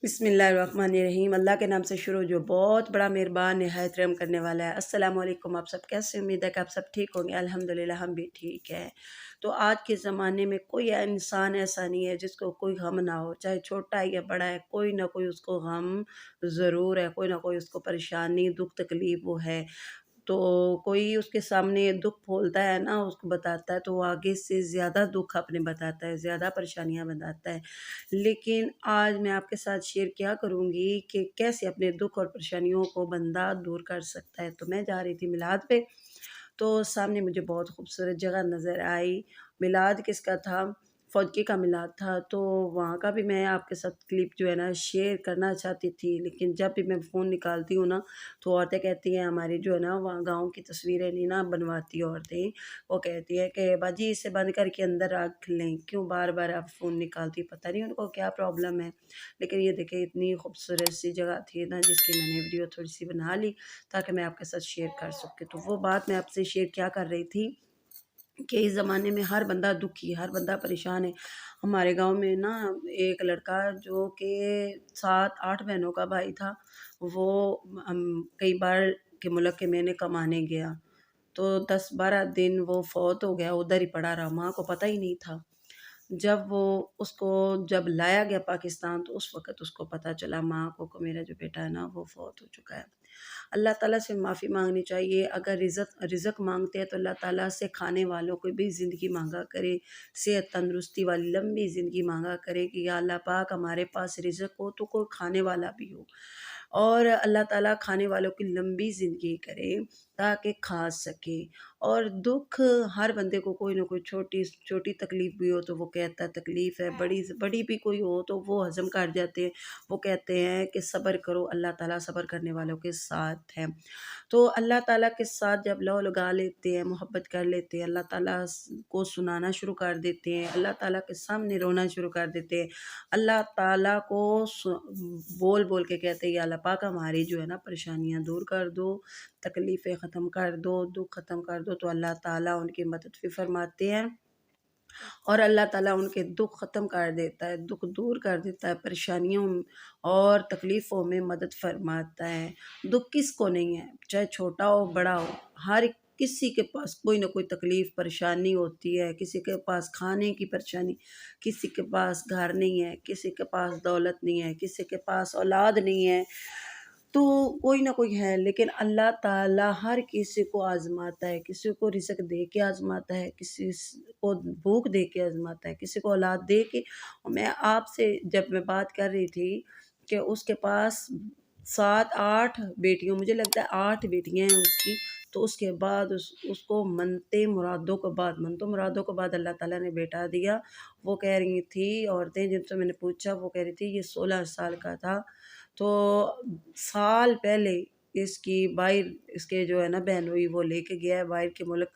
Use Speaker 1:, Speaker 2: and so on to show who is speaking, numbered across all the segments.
Speaker 1: بسم اللہ الرحمن الرحیم۔ اللہ کے نام سے شروع جو بہت بڑا مہربان نہایت رحم کرنے والا ہے۔ السلام علیکم، آپ سب کیسے؟ امید ہے کہ آپ سب ٹھیک ہوں گے۔ الحمدللہ ہم بھی ٹھیک ہیں۔ تو آج کے زمانے میں کوئی انسان ایسا نہیں ہے جس کو کوئی غم نہ ہو، چاہے چھوٹا ہے یا بڑا ہے، کوئی نہ کوئی اس کو غم ضرور ہے، کوئی نہ کوئی اس کو پریشانی دکھ تکلیف وہ ہے۔ تو کوئی اس کے سامنے دکھ کھولتا ہے نا، اس کو بتاتا ہے تو وہ آگے سے زیادہ دکھ اپنے بتاتا ہے، زیادہ پریشانیاں بتاتا ہے۔ لیکن آج میں آپ کے ساتھ شیئر کیا کروں گی کہ کیسے اپنے دکھ اور پریشانیوں کو بندہ دور کر سکتا ہے۔ تو میں جا رہی تھی میلاد پہ، تو سامنے مجھے بہت خوبصورت جگہ نظر آئی۔ میلاد کس کا تھا؟ فوجی کا میلاد تھا، تو وہاں کا بھی میں آپ کے ساتھ کلپ جو ہے نا شیئر کرنا چاہتی تھی، لیکن جب بھی میں فون نکالتی ہوں نا تو عورتیں کہتی ہیں ہماری جو ہے نا وہاں گاؤں کی تصویریں نہیں نا بنواتی عورتیں، وہ کہتی ہے کہ باجی اسے بند کر کے اندر رکھ لیں، کیوں بار بار آپ فون نکالتی، پتہ نہیں ان کو کیا پرابلم ہے۔ لیکن یہ دیکھیں اتنی خوبصورت سی جگہ تھی نا جس کی میں نے ویڈیو تھوڑی سی بنا لی تاکہ میں آپ کے ساتھ شیئر کر سکوں۔ تو وہ بات میں آپ سے شیئر کیا کر رہی تھی کہ اس زمانے میں ہر بندہ دکھی ہے، ہر بندہ پریشان ہے۔ ہمارے گاؤں میں نا ایک لڑکا جو کہ 7-8 بہنوں کا بھائی تھا، وہ کئی بار کے ملک کے میں نے کمانے گیا، تو 10-12 دن وہ فوت ہو گیا، ادھر ہی پڑا رہا، ماں کو پتہ ہی نہیں تھا۔ جب وہ اس کو جب لایا گیا پاکستان تو اس وقت اس کو پتہ چلا ماں کو میرا جو بیٹا ہے نا وہ فوت ہو چکا ہے۔ اللہ تعالیٰ سے معافی مانگنی چاہیے۔ اگر رزق مانگتے ہیں تو اللہ تعالیٰ سے کھانے والوں کو بھی زندگی مانگا کرے، صحت تندرستی والی لمبی زندگی مانگا کرے کہ یا اللہ پاک ہمارے پاس رزق ہو تو کوئی کھانے والا بھی ہو، اور اللہ تعالیٰ کھانے والوں کی لمبی زندگی کرے تاکہ کھا سکے۔ اور دکھ ہر بندے کو کوئی نہ کوئی چھوٹی تکلیف بھی ہو تو وہ کہتا ہے تکلیف ہے، بڑی بھی کوئی ہو تو وہ ہضم کر جاتے ہیں، وہ کہتے ہیں کہ صبر کرو، اللہ تعالیٰ صبر کرنے والوں کے ساتھ ہے۔ تو اللہ تعالیٰ کے ساتھ جب لو لگا لیتے ہیں، محبت کر لیتے ہیں، اللہ تعالیٰ کو سنانا شروع کر دیتے ہیں، اللہ تعالیٰ کے سامنے رونا شروع کر دیتے ہیں، اللہ تعالیٰ کو بول بول کے کہتے ہیں یا اللہ پاک ہماری جو ہے نا پریشانیاں دور کر دو، تکلیفیں ختم کر دو، دکھ ختم کر دو، تو اللہ تعالیٰ ان کی مدد بھی فرماتے ہیں اور اللہ تعالیٰ ان کے دکھ ختم کر دیتا ہے، دکھ دور کر دیتا ہے، پریشانیوں اور تکلیفوں میں مدد فرماتا ہے۔ دکھ کس کو نہیں ہے، چاہے چھوٹا ہو بڑا ہو، ہر کسی کے پاس کوئی نہ کوئی تکلیف پریشانی ہوتی ہے، کسی کے پاس کھانے کی پریشانی، کسی کے پاس گھر نہیں ہے، کسی کے پاس دولت نہیں ہے، کسی کے پاس اولاد نہیں ہے، تو کوئی نہ کوئی ہے، لیکن اللہ تعالیٰ ہر کسی کو آزماتا ہے، کسی کو رزق دے کے آزماتا ہے، کسی کو بھوک دے کے آزماتا ہے، کسی کو اولاد دے کے۔ میں آپ سے جب میں بات کر رہی تھی کہ اس کے پاس 7-8 بیٹیوں، مجھے لگتا ہے 8 بیٹیاں ہیں اس کی، تو اس کے بعد اس کو منتوں مرادوں کے بعد اللہ تعالیٰ نے بیٹا دیا۔ وہ کہہ رہی تھی عورتیں جن سے میں نے پوچھا، وہ کہہ رہی تھی یہ 16 سال کا تھا، تو سال پہلے اس کی باہر اس کے جو ہے نا بہنوئی وہ لے کے گیا ہے باہر کے ملک،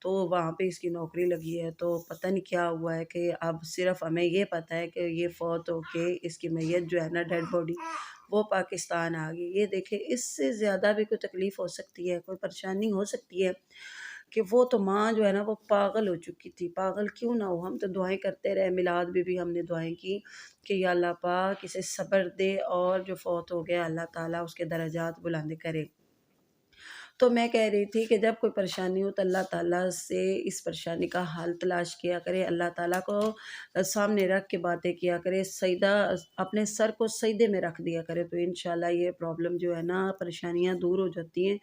Speaker 1: تو وہاں پہ اس کی نوکری لگی ہے، تو پتہ نہیں کیا ہوا ہے کہ اب صرف ہمیں یہ پتہ ہے کہ یہ فوت ہو کے اس کی میت جو ہے نا ڈیڈ باڈی وہ پاکستان آ گئی۔ یہ دیکھیں اس سے زیادہ بھی کوئی تکلیف ہو سکتی ہے، کوئی پریشانی ہو سکتی ہے کہ وہ تو ماں جو ہے نا وہ پاگل ہو چکی تھی۔ پاگل کیوں نہ ہو، ہم تو دعائیں کرتے رہے، میلاد میں بھی ہم نے دعائیں کی کہ یا اللہ پاک اسے صبر دے اور جو فوت ہو گیا اللہ تعالیٰ اس کے درجات بلند کرے۔ تو میں کہہ رہی تھی کہ جب کوئی پریشانی ہو تو اللہ تعالیٰ سے اس پریشانی کا حل تلاش کیا کرے، اللہ تعالیٰ کو سامنے رکھ کے باتیں کیا کرے، سجدہ اپنے سر کو سجدے میں رکھ دیا کرے، تو انشاءاللہ یہ پرابلم جو ہے نا پریشانیاں دور ہو جاتی ہیں،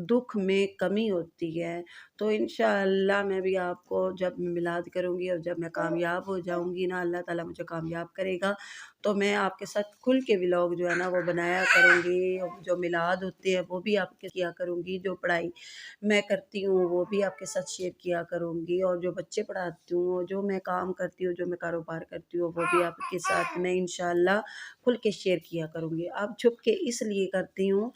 Speaker 1: دکھ میں کمی ہوتی ہے۔ تو انشاءاللہ میں بھی آپ کو جب میلاد کروں گی اور جب میں کامیاب ہو جاؤں گی نا، اللہ تعالیٰ مجھے کامیاب کرے گا، تو میں آپ کے ساتھ کھل کے ولاگ جو ہے نا وہ بنایا کروں گی، جو میلاد ہوتے ہیں وہ بھی آپ کے کیا کروں گی، جو پڑھائی میں کرتی ہوں وہ بھی آپ کے ساتھ شیئر کیا کروں گی، اور جو بچے پڑھاتی ہوں، جو میں کام کرتی ہوں، جو میں کاروبار کرتی ہوں وہ بھی آپ کے ساتھ میں انشاءاللہ کھل کے شیئر کیا کروں گی۔ آپ چھپ کے اس لیے کرتی ہوں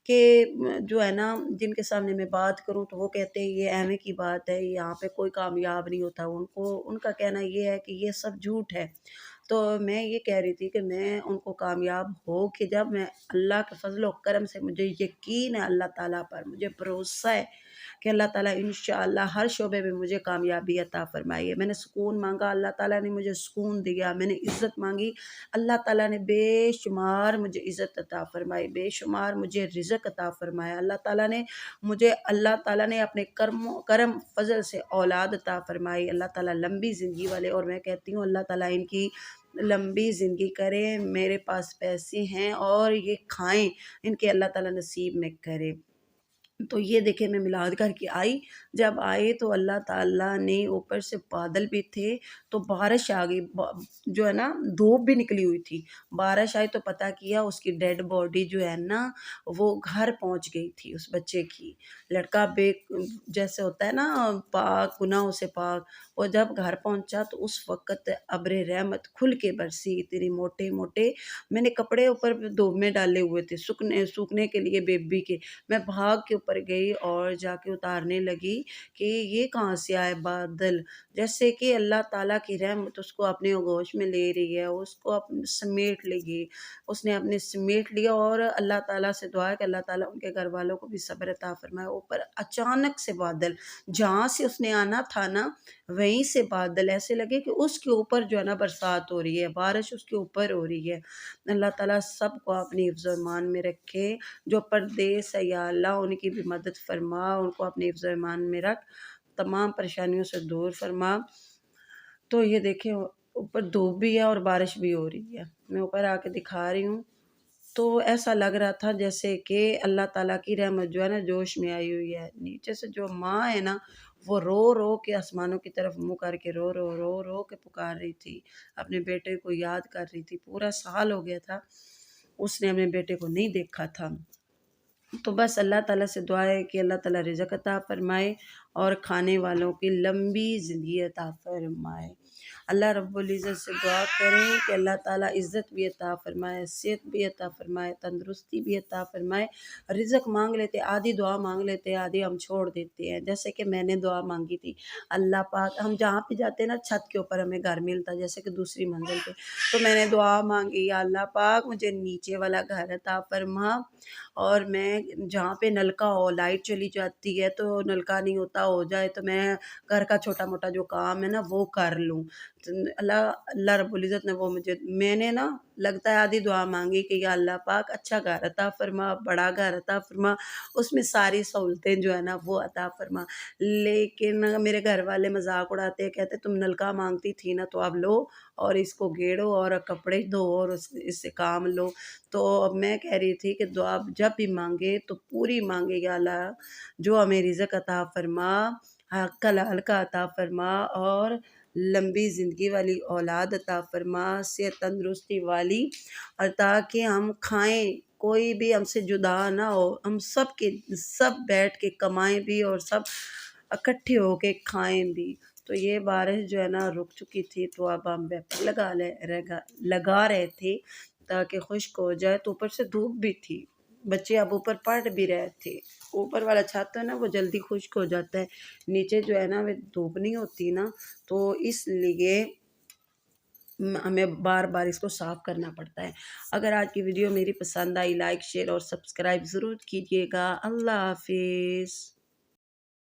Speaker 1: کہ جو ہے نا جن کے سامنے میں بات کروں تو وہ کہتے ہیں یہ ایویں کی بات ہے، یہاں پہ کوئی کامیاب نہیں ہوتا، ان کا کہنا یہ ہے کہ یہ سب جھوٹ ہے، تو میں یہ کہہ رہی تھی کہ میں ان کو کامیاب ہو کہ جب میں اللہ کے فضل و کرم سے مجھے یقین ہے اللہ تعالیٰ پر، مجھے بھروسہ ہے کہ اللہ تعالیٰ انشاءاللہ ہر شعبے میں مجھے کامیابی عطا فرمائی ہے۔ میں نے سکون مانگا، اللہ تعالیٰ نے مجھے سکون دیا، میں نے عزت مانگی، اللہ تعالیٰ نے بے شمار مجھے عزت عطا فرمائی، بے شمار مجھے رزق عطا فرمایا۔ اللہ تعالیٰ نے اپنے کرم فضل سے اولاد عطا فرمائی، اللہ تعالیٰ لمبی زندگی والے، اور میں کہتی ہوں اللہ تعالیٰ ان کی لمبی زندگی کرے، میرے پاس پیسے ہیں اور یہ کھائیں، ان کے اللہ تعالیٰ نصیب میں کرے۔ تو یہ دیکھیں میں میلاد کر کے آئی، جب آئی تو اللہ تعالیٰ نے اوپر سے بادل بھی تھے تو بارش آ گئی، جو ہے نا دھوپ بھی نکلی ہوئی تھی، بارش آئی تو پتہ کیا اس کی ڈیڈ باڈی جو ہے نا وہ گھر پہنچ گئی تھی، اس بچے کی لڑکا بے جیسے ہوتا ہے نا پاک گناہوں سے پاک، وہ جب گھر پہنچا تو اس وقت ابر رحمت کھل کے برسی، اتنے موٹے موٹے، میں نے کپڑے اوپر دھوپ میں ڈالے ہوئے تھے سوکھنے کے لیے بیبی کے، میں بھاگ کے اوپر گئی اور جا کے اتارنے لگی کہ یہ کہاں سے آئے بادل، جیسے کہ اللہ تعالیٰ کی رحمت اس کو اپنے آغوش میں لے رہی ہے، اس کو سمیٹ لے گی، اس نے اپنے سمیٹ لیا، اور اللہ تعالیٰ سے دعا ہے کہ اللہ تعالیٰ ان کے گھر والوں کو بھی صبر عطا فرمائے۔ اوپر اچانک سے بادل، جہاں سے اس نے آنا تھا نا وہیں سے بادل ایسے لگے کہ اس کے اوپر جو ہے نا برسات ہو رہی ہے، بارش اس کے اوپر ہو رہی ہے۔ اللہ تعالیٰ سب کو اپنی حفظ و ایمان میں رکھے، جو پردیس ہے یا اللہ ان کی بھی مدد فرما، ان کو اپنے حفظ و ایمان میں رکھ، تمام پریشانیوں سے دور فرما۔ تو یہ دیکھیں اوپر دھوپ بھی ہے اور بارش بھی ہو رہی ہے، میں اوپر آ کے دکھا رہی ہوں، تو ایسا لگ رہا تھا جیسے کہ اللہ تعالیٰ کی رحمت جو ہے نا جوش میں آئی ہوئی ہے۔ نیچے سے جو ماں ہے نا وہ رو رو کے آسمانوں کی طرف منہ کر کے رو رو رو رو کے پکار رہی تھی، اپنے بیٹے کو یاد کر رہی تھی، پورا سال ہو گیا تھا اس نے اپنے بیٹے کو نہیں دیکھا تھا۔ تو بس اللہ تعالیٰ سے دعا ہے کہ اللہ تعالیٰ رزق عطا فرمائے اور کھانے والوں کی لمبی زندگی عطا فرمائے۔ اللہ رب العزت سے دعا کریں کہ اللہ تعالیٰ عزت بھی عطا فرمائے، صحت بھی عطا فرمائے، تندرستی بھی عطا فرمائے۔ رزق مانگ لیتے، آدھی دعا مانگ لیتے، آدھی ہم چھوڑ دیتے ہیں، جیسے کہ میں نے دعا مانگی تھی اللہ پاک، ہم جہاں پہ جاتے ہیں نا چھت کے اوپر ہمیں گھر ملتا جیسے کہ دوسری منزل پہ، تو میں نے دعا مانگی یا اللہ پاک مجھے نیچے والا گھر عطا فرما، اور میں جہاں پہ نلکا ہو، لائٹ چلی جاتی ہے تو نلکا نہیں ہوتا، ہو جائے تو میں گھر کا چھوٹا موٹا جو کام ہے نا وہ کر لوں۔ اللہ رب العزت نے وہ میں نے نا لگتا ہے آدھی دعا مانگی کہ یا اللہ پاک اچھا گھر عطا فرما، بڑا گھر عطا فرما، اس میں ساری سہولتیں جو ہے نا وہ عطا فرما۔ لیکن میرے گھر والے مذاق اڑاتے ہیں، کہتے تم نلکا مانگتی تھی نا تو اب لو اور اس کو گیڑو اور کپڑے دھو اور اس سے کام لو۔ تو اب میں کہہ رہی تھی کہ دعا جب بھی مانگے تو پوری مانگے، یا اللہ جو ہمیں رزق عطا فرما، حق حلال کا عطا فرما، اور لمبی زندگی والی اولاد عطا فرما، صحت تندرستی والی، اور تاکہ ہم کھائیں، کوئی بھی ہم سے جدا نہ ہو، ہم سب بیٹھ کے کمائیں بھی اور سب اکٹھے ہو کے کھائیں بھی۔ تو یہ بارش جو ہے نا رک چکی تھی تو اب ہم ویپر لگا رہے تھے تاکہ خشک ہو جائے، تو اوپر سے دھوپ بھی تھی، بچے اب اوپر پڑھ بھی رہے تھے، اوپر والا چھت ہے نا وہ جلدی خشک ہو جاتا ہے، نیچے جو ہے نا وہ دھوپ نہیں ہوتی نا، تو اس لیے ہمیں بار بار اس کو صاف کرنا پڑتا ہے۔ اگر آج کی ویڈیو میری پسند آئی، لائک شیئر اور سبسکرائب ضرور کیجیے گا۔ اللہ حافظ۔